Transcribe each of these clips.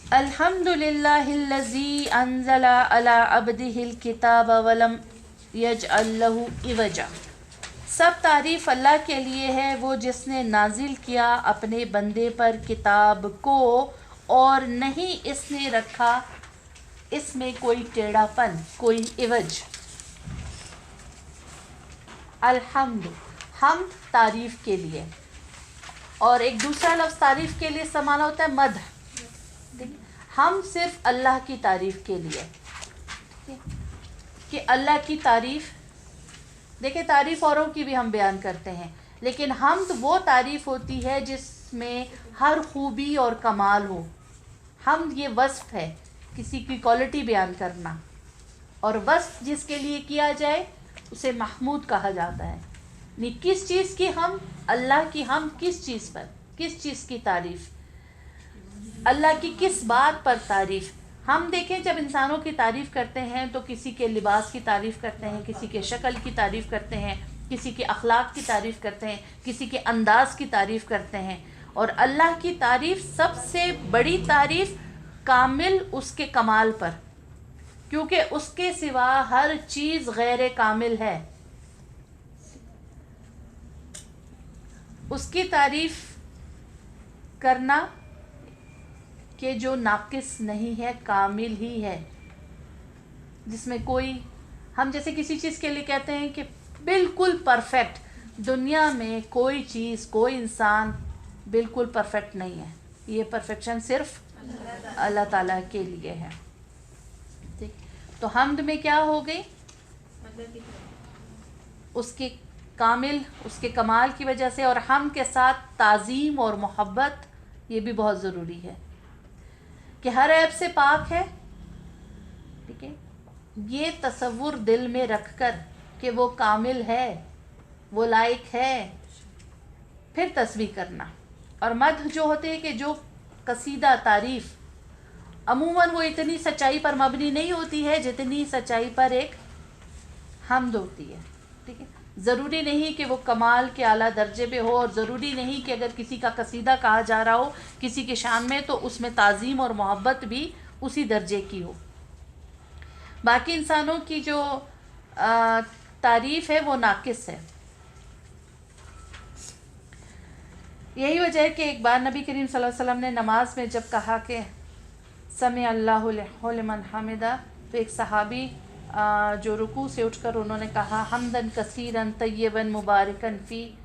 अल्हम्दुलिल्लाहिल्लज़ी अंज़ला अला अब्दिहिल किताब वलम यजअल लहू इवजा। सब तारीफ़ अल्लाह के लिए है, वो जिसने नाजिल किया अपने बंदे पर किताब को और नहीं इसने रखा इसमें कोई टेढ़ापन, कोई इवज। अल्हम्दु, हम तारीफ़ के लिए, और एक दूसरा लफ्ज़ तारीफ़ के लिए इस्तेमाल होता है मदह। हम सिर्फ अल्लाह की तारीफ़ के लिए कि अल्लाह की तारीफ़, देखिए तारीफ़ औरों की भी हम बयान करते हैं, लेकिन हमद वो तारीफ़ होती है जिसमें हर खूबी और कमाल हो। हमद ये वस्फ़ है, किसी की क्वालिटी बयान करना, और वस्फ़ जिसके लिए किया जाए उसे महमूद कहा जाता है। नहीं, किस चीज़ की हम, अल्लाह की हम किस चीज़ पर, किस चीज़ की तारीफ़, अल्लाह की किस बात पर तारीफ़। हम देखें जब इंसानों की तारीफ़ करते हैं तो किसी के लिबास की तारीफ़ करते हैं, किसी के शक्ल की तारीफ़ करते हैं, किसी के अखलाक की तारीफ़ करते हैं, किसी के अंदाज की तारीफ़ करते हैं। और अल्लाह की तारीफ़ सबसे बड़ी तारीफ़ कामिल उसके कमाल पर, क्योंकि उसके सिवा हर चीज़ गैर कामिल है। उसकी तारीफ़ करना कि जो नाकिस नहीं है, कामिल ही है, जिसमें कोई, हम जैसे किसी चीज़ के लिए कहते हैं कि बिल्कुल परफेक्ट, दुनिया में कोई चीज़, कोई इंसान बिल्कुल परफेक्ट नहीं है। ये परफेक्शन सिर्फ अल्लाह ताला के लिए है। ठीक, तो हमद में क्या हो गई, उसके कामिल, उसके कमाल की वजह से, और हम के साथ ताज़ीम और मोहब्बत, ये भी बहुत ज़रूरी है कि हर ऐब से पाक है। ठीक है, ये तसव्वुर दिल में रखकर कि वो कामिल है, वो लायक है, फिर तस्बीह करना। और मदह जो होते हैं कि जो कसीदा तारीफ़, अमूमन वो इतनी सच्चाई पर मबनी नहीं होती है जितनी सच्चाई पर एक हमद होती है। ठीक है, ज़रूरी नहीं कि वो कमाल के आला दर्जे पे हो, और ज़रूरी नहीं कि अगर किसी का कसीदा कहा जा रहा हो किसी के शान में तो उसमें ताज़ीम और मोहब्बत भी उसी दर्जे की हो। बाकी इंसानों की जो तारीफ़ है वो नाकिस है। यही वजह है कि एक बार नबी करीम सल्लल्लाहु अलैहि वसल्लम ने नमाज में जब कहा कि समी अल्लाहु लिमन हमिदा, तो एक सहाबी जो रुकू से उठकर उन्होंने कहा हमदन कसीरन तय्यबन मुबारकन फ़ी।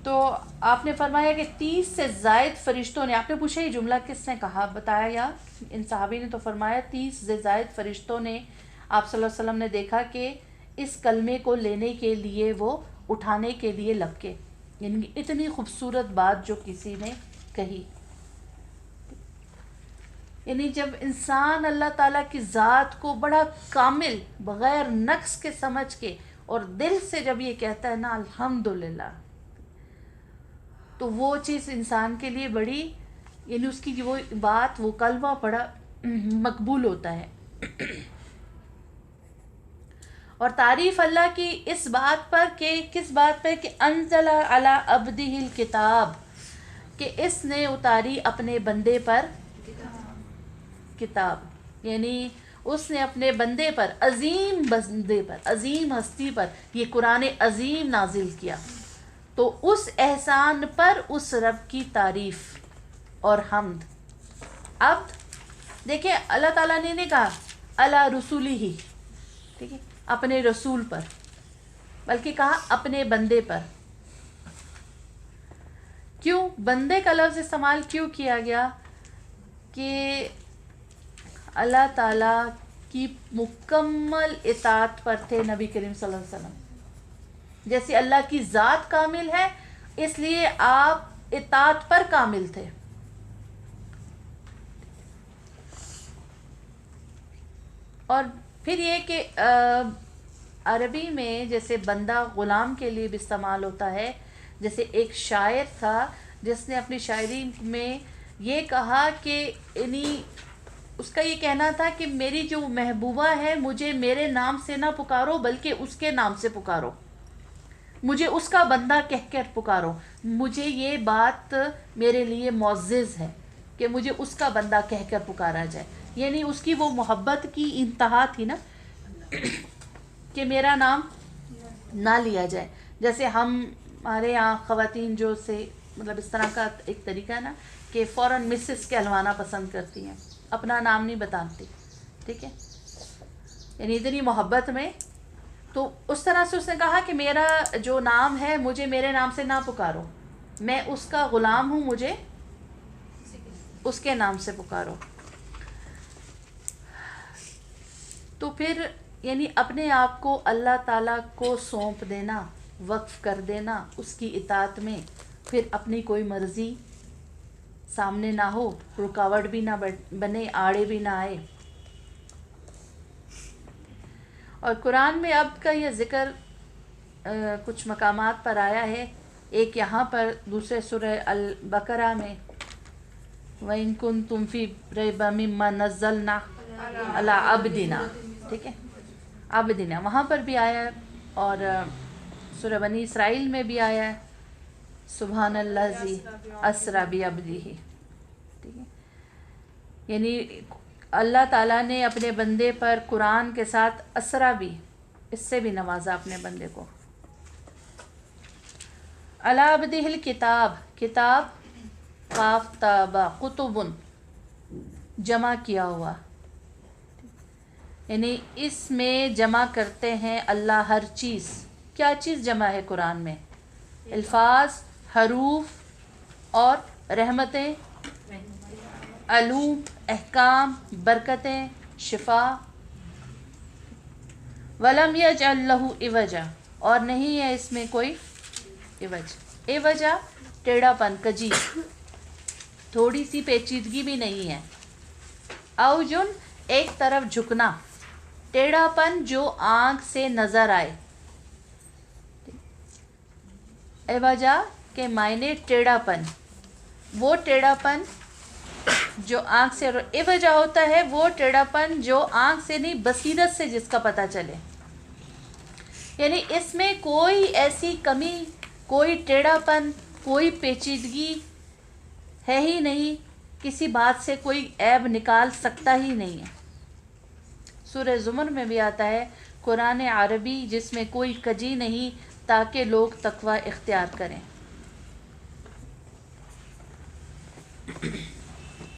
तो आपने फरमाया कि 30 से ज़ायद फ़रिश्तों ने, आपने पूछा ये जुमला किसने कहा, बताया या इन सहाबी ने, तो फरमाया 30 से ज़ायद फ़रिश्तों ने आप सल्लल्लाहु अलैहि वसल्लम ने देखा कि इस कलमे को लेने के लिए वो उठाने के लिए लपके, यानी इतनी खूबसूरत बात जो किसी ने कही। यानी जब इंसान अल्लाह ताला की ज़ात को बड़ा कामिल, बग़ैर नक्स के समझ के और दिल से जब ये कहता है ना अल्हम्दुलिल्लाह, तो वो चीज़ इंसान के लिए बड़ी, यानी उसकी वो बात, वो कलमा बड़ा मकबूल होता है। और तारीफ़ अल्लाह की इस बात पर कि, किस बात पर, कि अंज़ला अला अब्दिहिल किताब, कि इसने उतारी अपने बंदे पर किताब, यानी उसने अपने बंदे पर, अजीम बंदे पर, अजीम हस्ती पर ये कुरान अजीम नाजिल किया। तो उस एहसान पर उस रब की तारीफ़ और हमद। अब देखिए अल्लाह ताला ने नहीं कहा अला रसूली ही, ठीक है, अपने रसूल पर, बल्कि कहा अपने बंदे पर। क्यों बंदे का लफ्ज़ इस्तेमाल क्यों किया गया, कि अल्लाह ताला की मुकम्मल इताअत पर थे नबी करीम सल्लल्लाहु अलैहि वसल्लम। जैसे अल्लाह की ज़ात कामिल है, इसलिए आप इताअत पर कामिल थे। और फिर ये कि अरबी में जैसे बंदा ग़ुलाम के लिए भी इस्तेमाल होता है। जैसे एक शायर था जिसने अपनी शायरी में ये कहा कि उसका ये कहना था कि मेरी जो महबूबा है मुझे मेरे नाम से ना पुकारो बल्कि उसके नाम से पुकारो। مجھے اس کا بندہ کہہ کر پکارو. مجھے یہ بات میرے لیے معزز ہے کہ مجھے اس کا بندہ کہہ کر پکارا جائے. یعنی اس کی وہ محبت کی انتہا تھی نا کہ میرا نام نہ لیا جائے. جیسے ہمارے یہاں خواتین جو سے مطلب اس طرح کا ایک طریقہ ہے نا کہ فوراً مسز کہلوانا پسند کرتی ہیں, اپنا نام نہیں بتاتی. ٹھیک ہے, یعنی اتنی محبت میں. تو اس طرح سے اس نے کہا کہ میرا جو نام ہے مجھے میرے نام سے نہ پکارو, میں اس کا غلام ہوں, مجھے اس کے نام سے پکارو. تو پھر یعنی اپنے آپ کو اللہ تعالیٰ کو سونپ دینا, وقف کر دینا اس کی اطاعت میں, پھر اپنی کوئی مرضی سامنے نہ ہو, رکاوٹ بھی نہ بنے, آڑے بھی نہ آئے. اور قرآن میں اب کا یہ ذکر کچھ مقامات پر آیا ہے. ایک یہاں پر دوسرے سورہ البقرہ میں وَإِن كُنتُمْ فِي رَيْبٍ مِّمَّا نَزَّلْنَا عَلَىٰ عَبْدِنَا, ٹھیک ہے, عبدنا وہاں پر بھی آیا ہے. اور سورہ بنی اسرائیل میں بھی آیا ہے سبحان الذی اسریٰ بعبدہ. ٹھیک ہے, یعنی اللہ تعالیٰ نے اپنے بندے پر قرآن کے ساتھ اسریٰ بھی, اس سے بھی نوازا اپنے بندے کو. علی عبدہ الکتاب, کتاب قاف تابا کتبن جمع کیا ہوا, یعنی اس میں جمع کرتے ہیں اللہ ہر چیز. کیا چیز جمع ہے قرآن میں؟ الفاظ, حروف اور رحمتیں, علوم, احکام, برکتیں, شفا. وَلَمْ يَجْعَلْ لَهُ عِوَجًا, اور نہیں ہے اس میں کوئی عوج. عوجا ٹیڑھا پن, کجی, تھوڑی سی پیچیدگی بھی نہیں ہے. اوجن ایک طرف جھکنا, ٹیڑھا پن جو آنکھ سے نظر آئے. عوجا کے معنی ٹیڑھا پن, وہ ٹیڑھا پن جو آنکھ سے, عوجا ہوتا ہے وہ ٹیڑھا پن جو آنکھ سے نہیں بصیرت سے جس کا پتہ چلے. یعنی اس میں کوئی ایسی کمی, کوئی ٹیڑھا پن, کوئی پیچیدگی ہے ہی نہیں, کسی بات سے کوئی عیب نکال سکتا ہی نہیں ہے. سورہ زمر میں بھی آتا ہے قرآن عربی جس میں کوئی کجی نہیں تاکہ لوگ تقوی اختیار کریں.